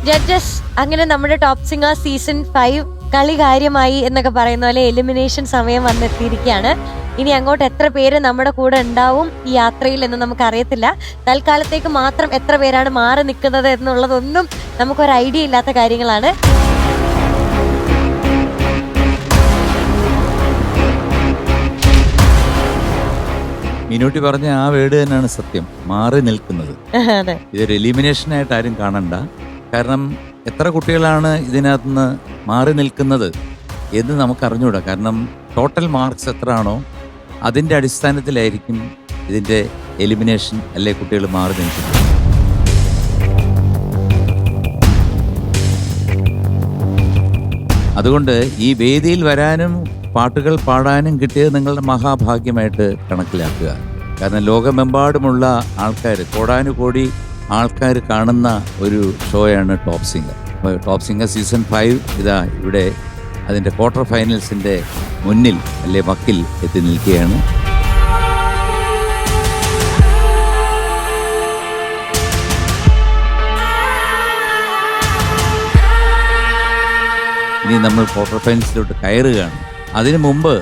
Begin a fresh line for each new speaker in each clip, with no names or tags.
Judges, അങ്ങനെ നമ്മുടെ top singer season 5 കളി കാര്യമായി എന്നൊക്കെ പറയുന്ന പോലെ എലിമിനേഷൻ സമയം വന്നെത്തിയിരിക്കുകയാണ്. ഇനി അങ്ങോട്ട് എത്ര പേര് നമ്മുടെ കൂടെ ഉണ്ടാവും ഈ യാത്രയിൽ എന്ന് നമുക്ക് അറിയത്തില്ല. തൽക്കാലത്തേക്ക് മാത്രം എത്ര പേരാണ് മാറി നിൽക്കുന്നത് എന്നുള്ളതൊന്നും നമുക്കൊരു ഐഡിയ ഇല്ലാത്ത കാര്യങ്ങളാണ്.
മിനൂട്ടി പറഞ്ഞ ആ വേർഡ് തന്നെയാണ് സത്യം, മാറി നിൽക്കുന്നത്. ഇതൊരു എലിമിനേഷൻ ആയിട്ട് ആരും കാണണ്ട. കാരണം എത്ര കുട്ടികളാണ് ഇതിനകത്തുനിന്ന് മാറി നിൽക്കുന്നത് എന്ന് നമുക്ക് അറിഞ്ഞുകൂടാ. കാരണം ടോട്ടൽ മാർക്സ് എത്ര ആണോ അതിൻ്റെ അടിസ്ഥാനത്തിലായിരിക്കും ഇതിൻ്റെ എലിമിനേഷൻ അല്ലെ കുട്ടികൾ മാറി നിൽക്കുന്നത്. അതുകൊണ്ട് ഈ വേദിയിൽ വരാനും പാട്ടുകൾ പാടാനും കിട്ടിയത് നിങ്ങളുടെ മഹാഭാഗ്യമായിട്ട് കണക്കിലാക്കുക. കാരണം ലോകമെമ്പാടുമുള്ള ആൾക്കാർ, കോടാനുകോടി ആൾക്കാർ കാണുന്ന ഒരു ഷോയാണ് ടോപ്പ് സിംഗർ. അപ്പോൾ ടോപ്പ് സിംഗർ സീസൺ 5 ഇതാ ഇവിടെ അതിൻ്റെ ക്വാർട്ടർ ഫൈനൽസിൻ്റെ മുന്നിൽ അല്ലെ വക്കിൽ എത്തി നിൽക്കുകയാണ്. ഇനി നമ്മൾ ക്വാർട്ടർ ഫൈനൽസിലോട്ട് കയറുകയാണ്. അതിനു മുമ്പ്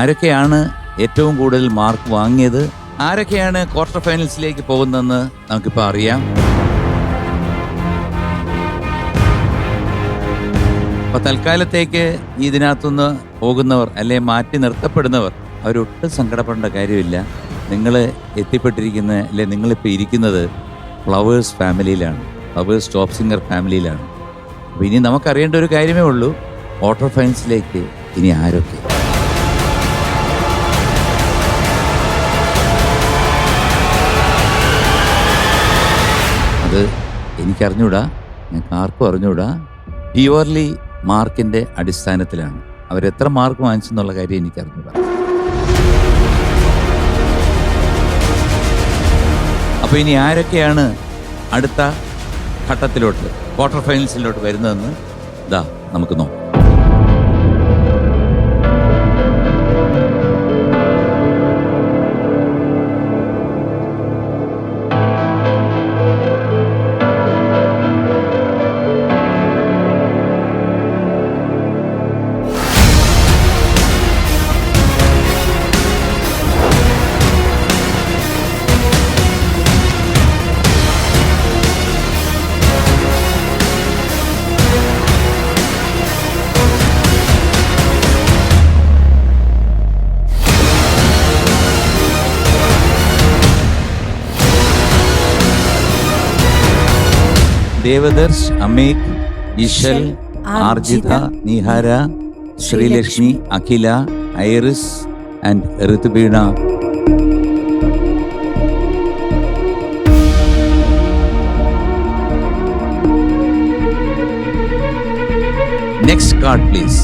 ആരൊക്കെയാണ് ഏറ്റവും കൂടുതൽ മാർക്ക് വാങ്ങിയത്, ആരൊക്കെയാണ് ക്വാർട്ടർ ഫൈനൽസിലേക്ക് പോകുന്നതെന്ന് നമുക്കിപ്പോൾ അറിയാം. അപ്പോൾ തൽക്കാലത്തേക്ക് ഇതിനകത്തുനിന്ന് പോകുന്നവർ അല്ലെ മാറ്റി നിർത്തപ്പെടുന്നവർ അവരൊട്ടും സങ്കടപ്പെടേണ്ട കാര്യമില്ല. നിങ്ങൾ എത്തിപ്പെട്ടിരിക്കുന്ന അല്ലെ നിങ്ങളിപ്പോൾ ഇരിക്കുന്നത് ഫ്ലവേഴ്സ് ഫാമിലിയിലാണ്, ഫ്ലവേഴ്സ് ടോപ്പ് സിംഗർ ഫാമിലിയിലാണ്. അപ്പോൾ ഇനി നമുക്കറിയേണ്ട ഒരു കാര്യമേ ഉള്ളൂ, ക്വാർട്ടർ ഫൈനൽസിലേക്ക് ഇനി ആരൊക്കെ. അത് എനിക്കറിഞ്ഞൂടാ, ഞങ്ങൾക്ക് ആർക്കും അറിഞ്ഞൂടാ. പ്യുവർലി മാർക്കിൻ്റെ അടിസ്ഥാനത്തിലാണ്. അവരെത്ര മാർക്ക് വാങ്ങിച്ചെന്നുള്ള കാര്യം എനിക്കറിഞ്ഞൂടാ. അപ്പോൾ ഇനി ആരൊക്കെയാണ് അടുത്ത ഘട്ടത്തിലോട്ട് ക്വാർട്ടർ ഫൈനൽസിലോട്ട് വരുന്നതെന്ന് ഇതാ നമുക്ക് നോക്കാം. Devadarsh, Amek, Ishal, Arjitha, Nihara, Sreelakshmi, Akhila, Iris and Rithubeena. Next card please.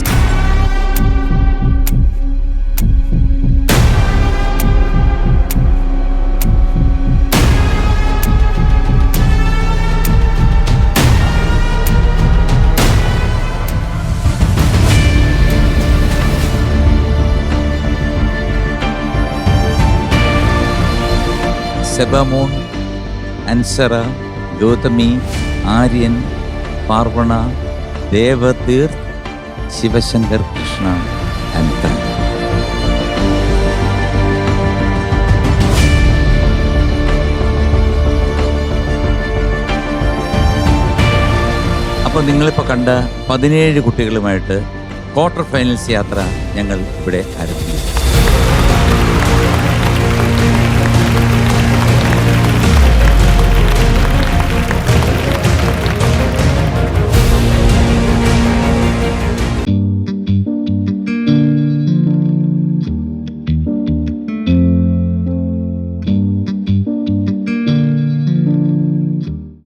Sebamon, Ansara, Gauthami, Aryan, Parvana, Devatheerth, Shivashankar Krishna and Than. അപ്പോൾ നിങ്ങളിപ്പോൾ കണ്ട 17 കുട്ടികളുമായിട്ട് ക്വാർട്ടർ ഫൈനൽസ് യാത്ര ഞങ്ങൾ ഇവിടെ ആരംഭിക്കുന്നു.